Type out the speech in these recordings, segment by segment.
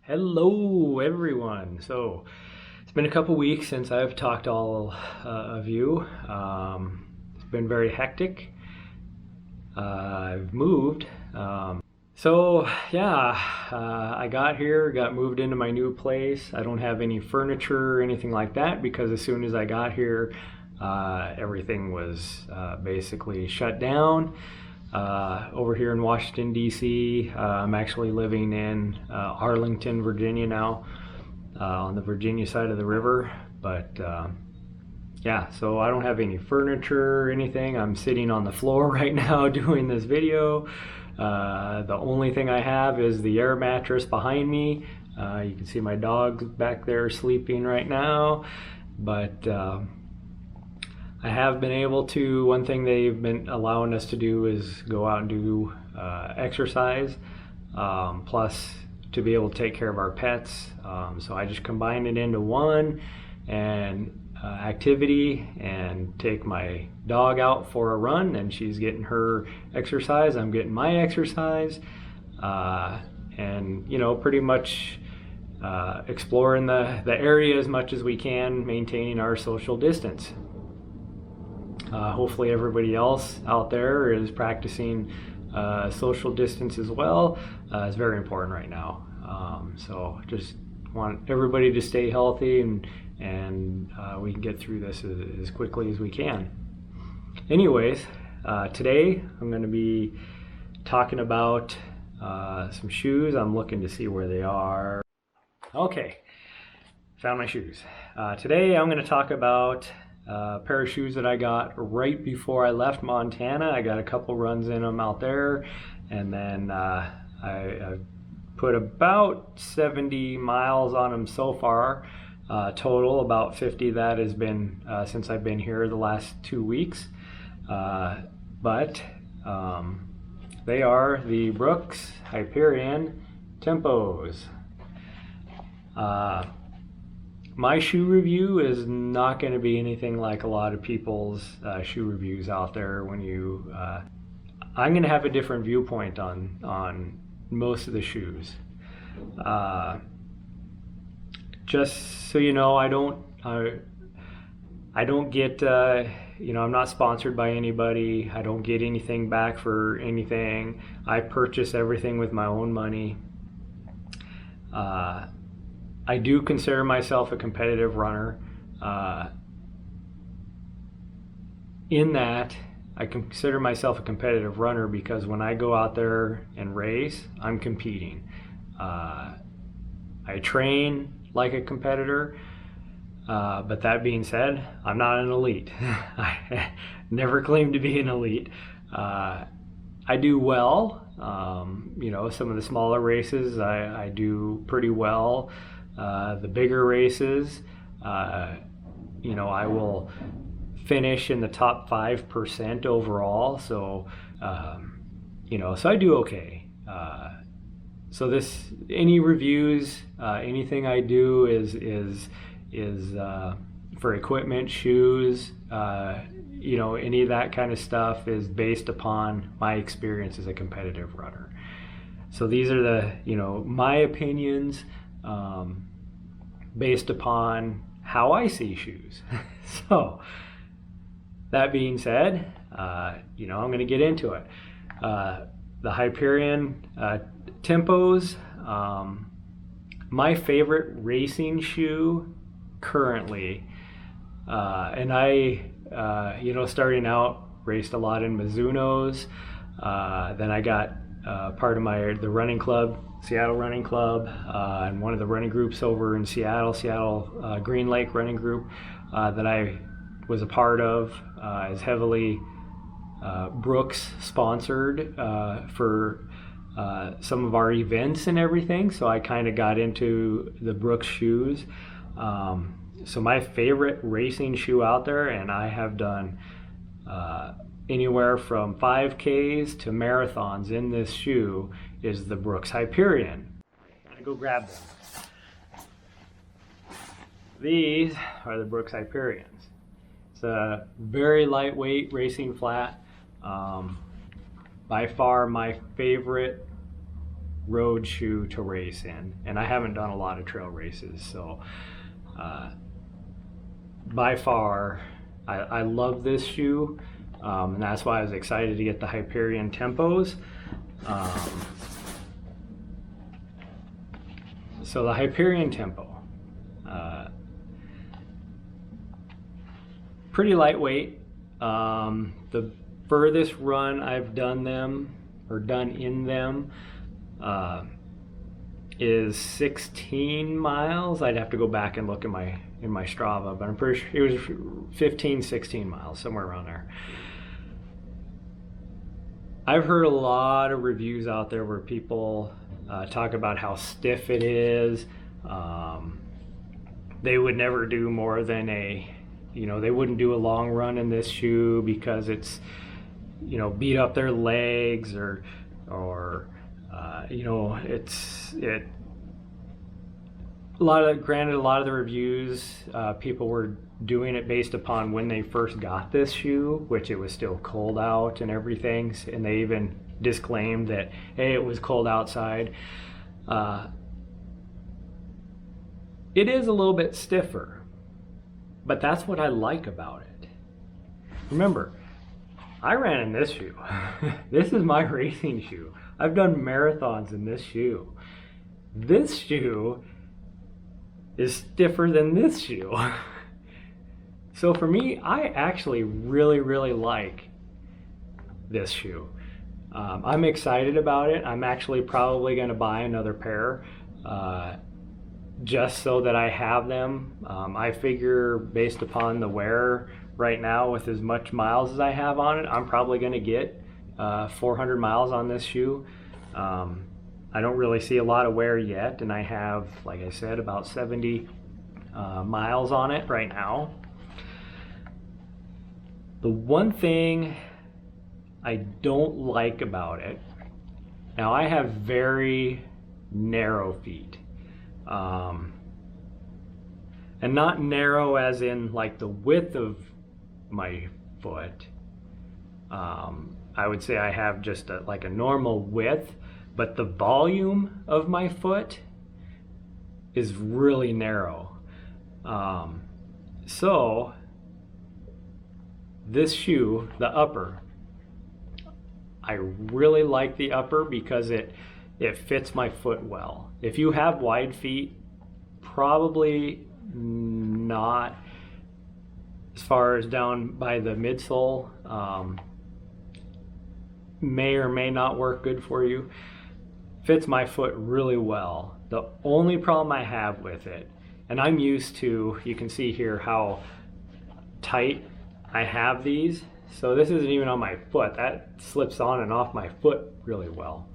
Hello everyone. So it's been a couple weeks since I've talked to all of you. It's been very hectic. I've moved. So yeah, I got here, got moved into my new place. I don't have any furniture or anything like that because as soon as I got here, everything was basically shut down. Over here in Washington, D.C. I'm actually living in Arlington, Virginia now, on the Virginia side of the river. But yeah, so I don't have any furniture or anything. I'm sitting on the floor right now doing this video. The only thing I have is the air mattress behind me. You can see my dog back there sleeping right now. But I have been able to, one thing they've been allowing us to do is go out and do exercise, plus to be able to take care of our pets. So I just combine it into one and activity and take my dog out for a run, and she's getting her exercise, I'm getting my exercise, and pretty much exploring the area as much as we can, maintaining our social distance. Hopefully everybody else out there is practicing social distance as well. It's very important right now. So just want everybody to stay healthy and we can get through this as quickly as we can. Anyways, today I'm going to be talking about some shoes. I'm looking to see where they are. Okay, found my shoes. Today I'm going to talk about a pair of shoes that I got right before I left Montana. I got a couple runs in them out there, and then I put about 70 miles on them so far. Total, about 50 that has been since I've been here the last 2 weeks. But they are the Brooks Hyperion Tempos. My shoe review is not going to be anything like a lot of people's shoe reviews out there. I'm going to have a different viewpoint on most of the shoes. Just so you know, I don't get I'm not sponsored by anybody. I don't get anything back for anything. I purchase everything with my own money. I do consider myself a competitive runner. In that, I consider myself a competitive runner because when I go out there and race, I'm competing. I train like a competitor, but that being said, I'm not an elite. I never claimed to be an elite. I do well. Some of the smaller races, I do pretty well. The bigger races, I will finish in the top 5% overall. So, so I do okay. So any reviews, anything I do is for equipment, shoes, any of that kind of stuff is based upon my experience as a competitive runner. So these are my opinions, based upon how I see shoes. So that being said, I'm going to get into it. The Hyperion Tempos, my favorite racing shoe currently, and I, starting out, raced a lot in Mizunos. Then I got part of the running club, Seattle Running Club, and one of the running groups over in Seattle Green Lake Running Group that I was a part of is heavily Brooks sponsored for some of our events and everything. So I kind of got into the Brooks shoes. So my favorite racing shoe out there, and I have done anywhere from 5Ks to marathons in this shoe, is the Brooks Hyperion. I'm gonna go grab them. These are the Brooks Hyperions. It's a very lightweight racing flat. By far my favorite road shoe to race in, and I haven't done a lot of trail races, so by far I love this shoe, and that's why I was excited to get the Hyperion Tempos. So the Hyperion Tempo, pretty lightweight. The furthest run I've done in them is 16 miles. I'd have to go back and look in my Strava, but I'm pretty sure it was 15, 16 miles, somewhere around there. I've heard a lot of reviews out there where people talk about how stiff it is. They would never do more than they wouldn't do a long run in this shoe because it's, beat up their legs or granted, a lot of the reviews, people were doing it based upon when they first got this shoe, which it was still cold out and everything, and they even disclaimed that, hey, it was cold outside. It is a little bit stiffer, but that's what I like about it. Remember, I ran in this shoe. This is my racing shoe. I've done marathons in this shoe. This shoe is stiffer than this shoe. So for me, I actually really, really like this shoe. I'm excited about it. I'm actually probably going to buy another pair just so that I have them. I figure based upon the wear right now, with as much miles as I have on it, I'm probably going to get 400 miles on this shoe. I don't really see a lot of wear yet, and I have, like I said, about 70 miles on it right now. The one thing I don't like about it, now I have very narrow feet. And not narrow as in like the width of my foot. I would say I have just like a normal width, but the volume of my foot is really narrow. So this shoe, the upper, I really like the upper because it fits my foot well. If you have wide feet, probably not as far as down by the midsole. May or may not work good for you. Fits my foot really well. The only problem I have with it, and I'm used to, you can see here how tight I have these. So this isn't even on my foot. That slips on and off my foot really well.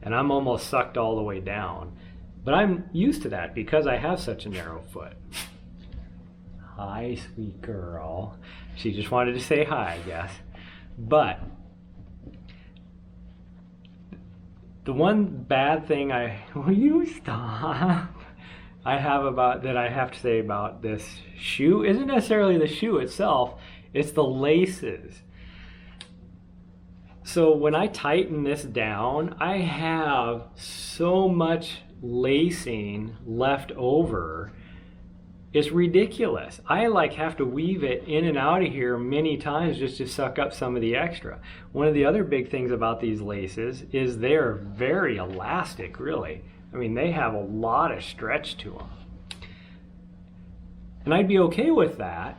And I'm almost sucked all the way down. But I'm used to that because I have such a narrow foot. Hi, sweet girl. She just wanted to say hi, I guess. But the one bad thing will you stop? I have to say about this shoe isn't necessarily the shoe itself, it's the laces. So when I tighten this down, I have so much lacing left over. It's ridiculous. I have to weave it in and out of here many times just to suck up some of the extra. One of the other big things about these laces is they're very elastic, really. I mean, they have a lot of stretch to them. And I'd be okay with that.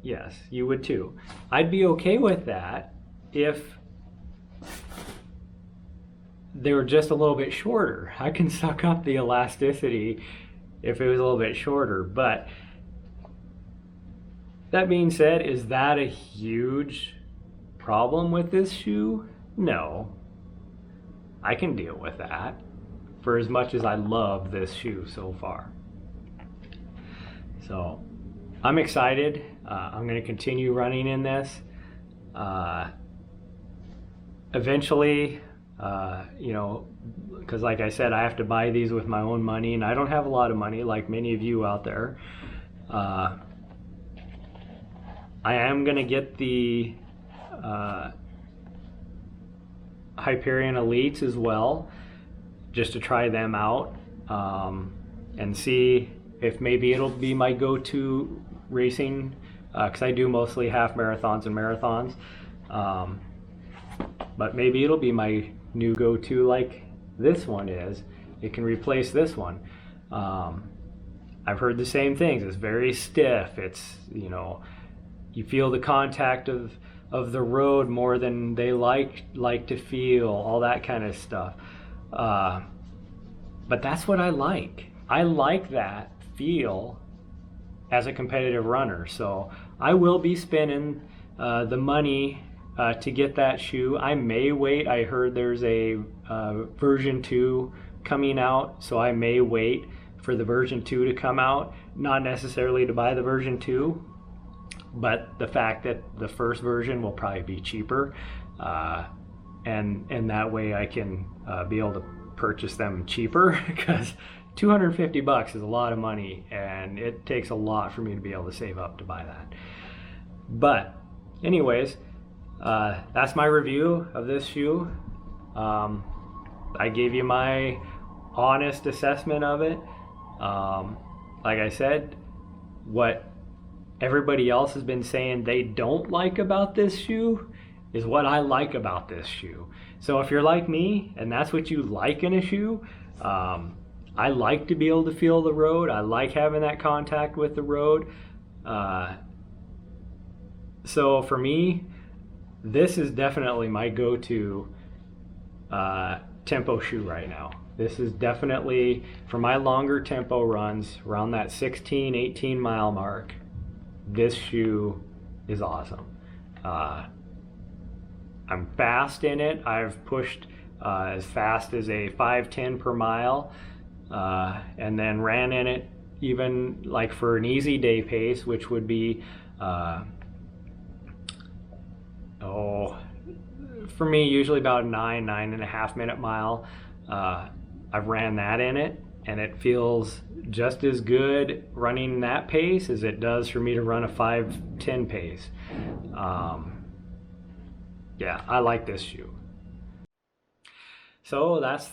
Yes, you would too. I'd be okay with that if they were just a little bit shorter. I can suck up the elasticity if it was a little bit shorter. But that being said, is that a huge problem with this shoe? No. I can deal with that for as much as I love this shoe so far. So I'm excited. I'm going to continue running in this. Eventually, because like I said, I have to buy these with my own money, and I don't have a lot of money like many of you out there. I am going to get the Hyperion Elites as well, just to try them out and see if maybe it'll be my go-to racing, because I do mostly half marathons and marathons, but maybe it'll be my new go-to like this one is. It can replace this one. I've heard the same things. It's very stiff. It's, you know, you feel the contact of the road more than they like to feel, all that kind of stuff. But that's what I like. I like that feel as a competitive runner. So I will be spending the money to get that shoe. I may wait. I heard there's a version 2 coming out, so I may wait for the version 2 to come out, not necessarily to buy the version 2, but the fact that the first version will probably be cheaper, and that way I can be able to purchase them cheaper, because $250 is a lot of money, and it takes a lot for me to be able to save up to buy that. But anyways, that's my review of this shoe. I gave you my honest assessment of it. Like I said, what everybody else has been saying they don't like about this shoe is what I like about this shoe. So if you're like me and that's what you like in a shoe, I like to be able to feel the road. I like having that contact with the road. So for me, this is definitely my go-to tempo shoe right now. This is definitely, for my longer tempo runs, around that 16, 18 mile mark, this shoe is awesome. I'm fast in it. I've pushed as fast as a 5:10 per mile, and then ran in it even like for an easy day pace, which would be, for me, usually about 9.5 minute mile. I've ran that in it, and it feels just as good running that pace as it does for me to run a 5:10 pace. Yeah, I like this shoe. So that's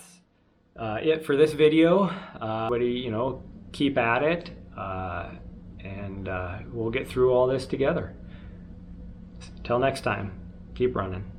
it for this video. Everybody, you know, keep at it, and we'll get through all this together. Till next time, keep running.